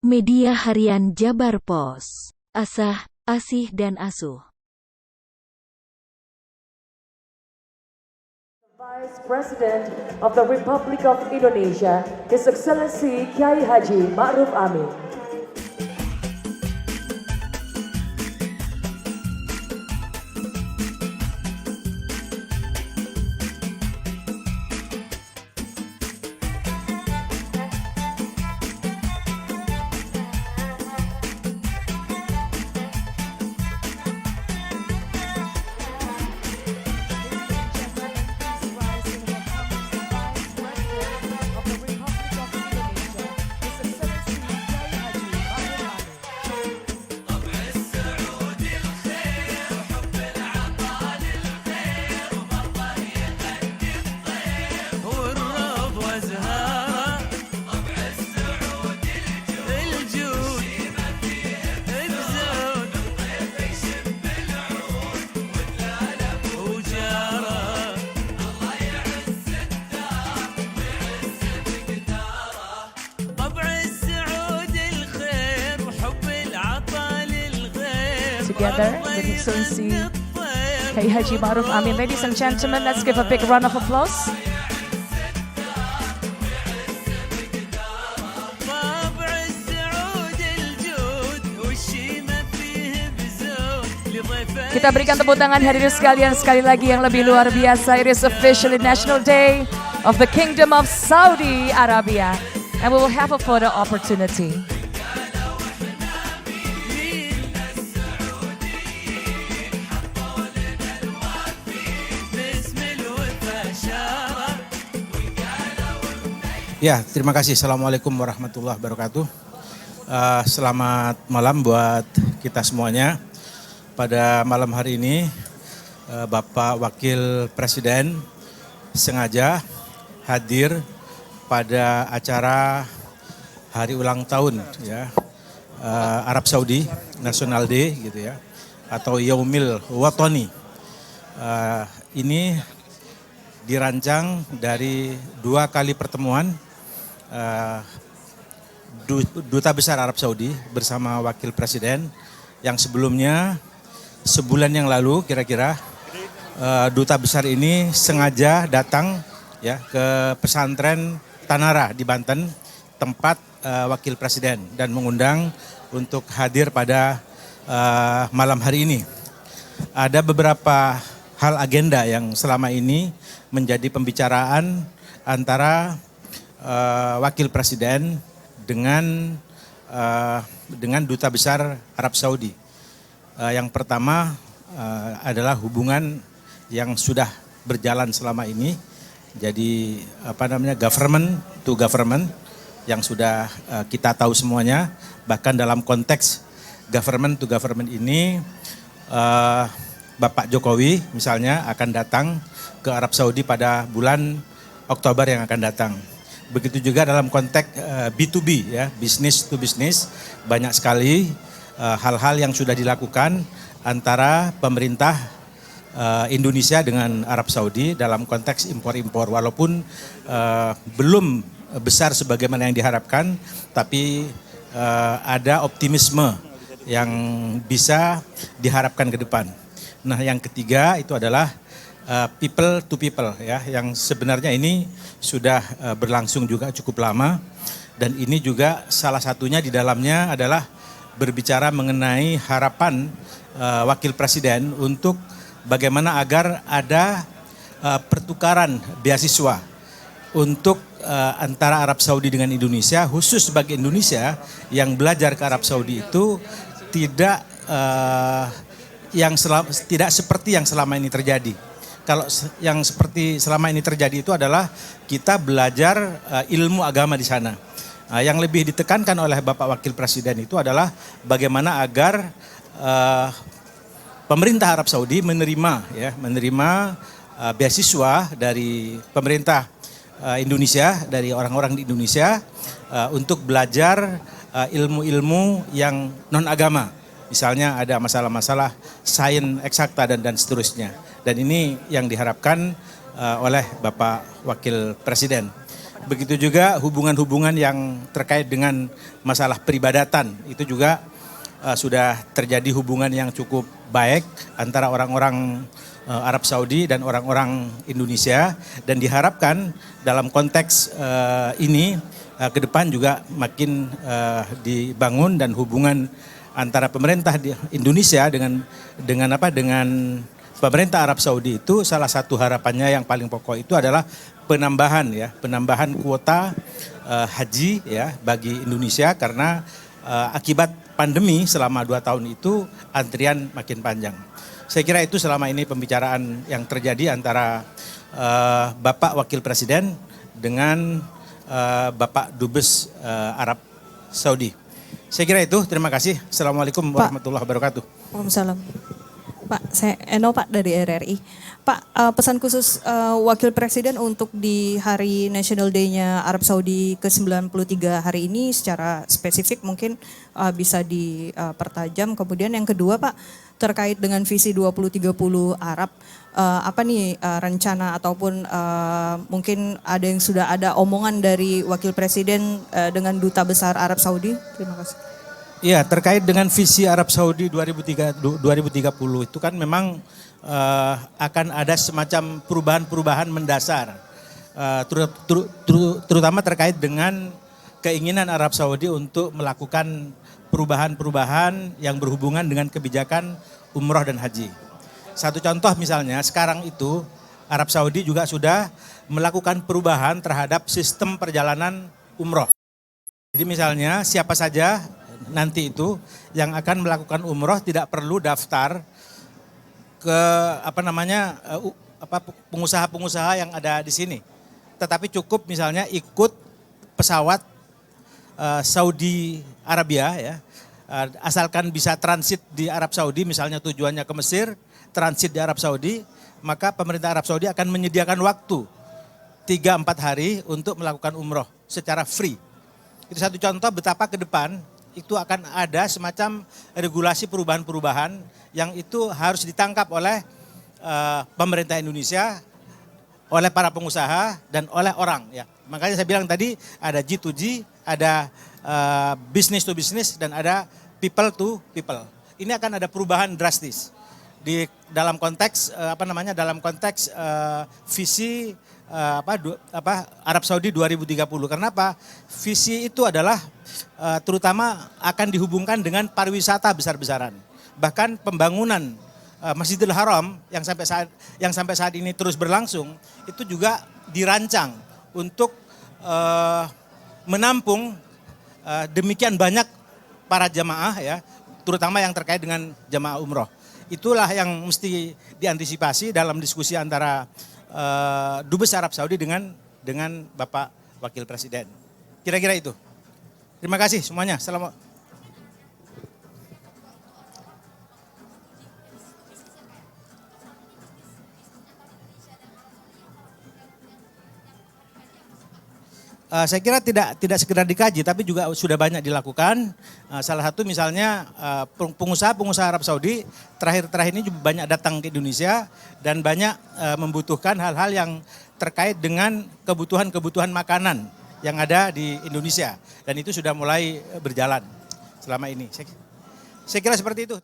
Media Harian Jabar Pos. Asah, Asih dan Asuh. Vice President of the Republic of Indonesia, His Excellency Kiai Haji Ma'ruf Amin. Together with His Excellency Kiai Haji Ma'ruf Amin. Ladies and gentlemen, let's give a big round of applause. Kita berikan tepuk tangan hadirin sekalian sekali lagi yang lebih luar biasa. It is officially National Day of the Kingdom of Saudi Arabia, and we will have a photo opportunity. Ya, terima kasih. Assalamualaikum warahmatullahi wabarakatuh. Selamat malam buat kita semuanya. Pada malam hari ini, Bapak Wakil Presiden sengaja hadir pada acara hari ulang tahun ya Arab Saudi National Day gitu ya, atau Yaumil Watani. Ini dirancang dari 2 kali pertemuan Duta Besar Arab Saudi bersama Wakil Presiden, yang sebelumnya sebulan yang lalu kira-kira Duta Besar ini sengaja datang ya ke pesantren Tanara di Banten, tempat Wakil Presiden, dan mengundang untuk hadir pada malam hari ini. Ada beberapa hal agenda yang selama ini menjadi pembicaraan antara Wakil Presiden dengan Duta Besar Arab Saudi. Yang pertama adalah hubungan yang sudah berjalan selama ini, jadi government to government, yang sudah kita tahu semuanya. Bahkan dalam konteks government to government ini, Bapak Jokowi misalnya akan datang ke Arab Saudi pada bulan Oktober yang akan datang. Begitu juga dalam konteks B2B ya, business to business, banyak sekali hal-hal yang sudah dilakukan antara pemerintah Indonesia dengan Arab Saudi dalam konteks impor-impor. Walaupun belum besar sebagaimana yang diharapkan, tapi ada optimisme yang bisa diharapkan ke depan. Nah, yang ketiga itu adalah people to people ya, yang sebenarnya ini sudah berlangsung juga cukup lama, dan ini juga salah satunya di dalamnya adalah berbicara mengenai harapan Wakil Presiden untuk bagaimana agar ada pertukaran beasiswa untuk antara Arab Saudi dengan Indonesia, khusus bagi Indonesia yang belajar ke Arab Saudi itu tidak tidak seperti yang selama ini terjadi. Kalau yang seperti selama ini terjadi itu adalah kita belajar ilmu agama di sana. Yang lebih ditekankan oleh Bapak Wakil Presiden itu adalah bagaimana agar pemerintah Arab Saudi menerima beasiswa dari pemerintah Indonesia, dari orang-orang di Indonesia untuk belajar ilmu-ilmu yang non agama. Misalnya ada masalah-masalah sains eksakta dan seterusnya. Dan ini yang diharapkan oleh Bapak Wakil Presiden. Begitu juga hubungan-hubungan yang terkait dengan masalah peribadatan, itu juga sudah terjadi hubungan yang cukup baik antara orang-orang Arab Saudi dan orang-orang Indonesia, dan diharapkan dalam konteks ini ke depan juga makin dibangun, dan hubungan antara pemerintah di Indonesia dengan pemerintah Arab Saudi itu salah satu harapannya yang paling pokok itu adalah penambahan kuota haji ya bagi Indonesia, karena akibat pandemi selama 2 tahun itu antrian makin panjang. Saya kira itu selama ini pembicaraan yang terjadi antara Bapak Wakil Presiden dengan Bapak Dubes Arab Saudi. Saya kira itu, terima kasih. Assalamualaikum warahmatullahi wabarakatuh. Waalaikumsalam. Pak, saya Eno Pak dari RRI. Pak, pesan khusus Wakil Presiden untuk di hari National Day-nya Arab Saudi ke-93 hari ini secara spesifik mungkin bisa dipertajam. Kemudian yang kedua Pak, terkait dengan visi 2030 Arab, apa nih rencana ataupun mungkin ada yang sudah ada omongan dari Wakil Presiden dengan Duta Besar Arab Saudi? Terima kasih. Iya, terkait dengan visi Arab Saudi 2030 itu kan memang akan ada semacam perubahan-perubahan mendasar, terutama terkait dengan keinginan Arab Saudi untuk melakukan perubahan-perubahan yang berhubungan dengan kebijakan umroh dan haji. Satu contoh misalnya, sekarang itu Arab Saudi juga sudah melakukan perubahan terhadap sistem perjalanan umroh. Jadi misalnya siapa saja nanti itu yang akan melakukan umroh tidak perlu daftar ke pengusaha-pengusaha yang ada di sini, tetapi cukup misalnya ikut pesawat Saudi Arabia ya, asalkan bisa transit di Arab Saudi, misalnya tujuannya ke Mesir, transit di Arab Saudi, maka pemerintah Arab Saudi akan menyediakan waktu 3-4 hari untuk melakukan umroh secara free. Itu satu contoh betapa ke depan itu akan ada semacam regulasi perubahan-perubahan yang itu harus ditangkap oleh pemerintah Indonesia, oleh para pengusaha dan oleh orang ya. Makanya saya bilang tadi ada G2G, ada business to business, dan ada people to people. Ini akan ada perubahan drastis di dalam konteks visi Arab Saudi 2030. Karena apa? Visi itu adalah terutama akan dihubungkan dengan pariwisata besar-besaran. Bahkan pembangunan Masjidil Haram yang sampai saat ini terus berlangsung itu juga dirancang untuk menampung demikian banyak para jamaah ya, terutama yang terkait dengan jamaah umroh. Itulah yang mesti diantisipasi dalam diskusi antara Dubes Arab Saudi dengan Bapak Wakil Presiden. Kira-kira itu. Terima kasih semuanya. Assalamualaikum. Saya kira tidak sekedar dikaji, tapi juga sudah banyak dilakukan. Salah satu misalnya pengusaha-pengusaha Arab Saudi terakhir ini juga banyak datang ke Indonesia dan banyak membutuhkan hal-hal yang terkait dengan kebutuhan makanan yang ada di Indonesia. Dan itu sudah mulai berjalan selama ini. Saya kira seperti itu.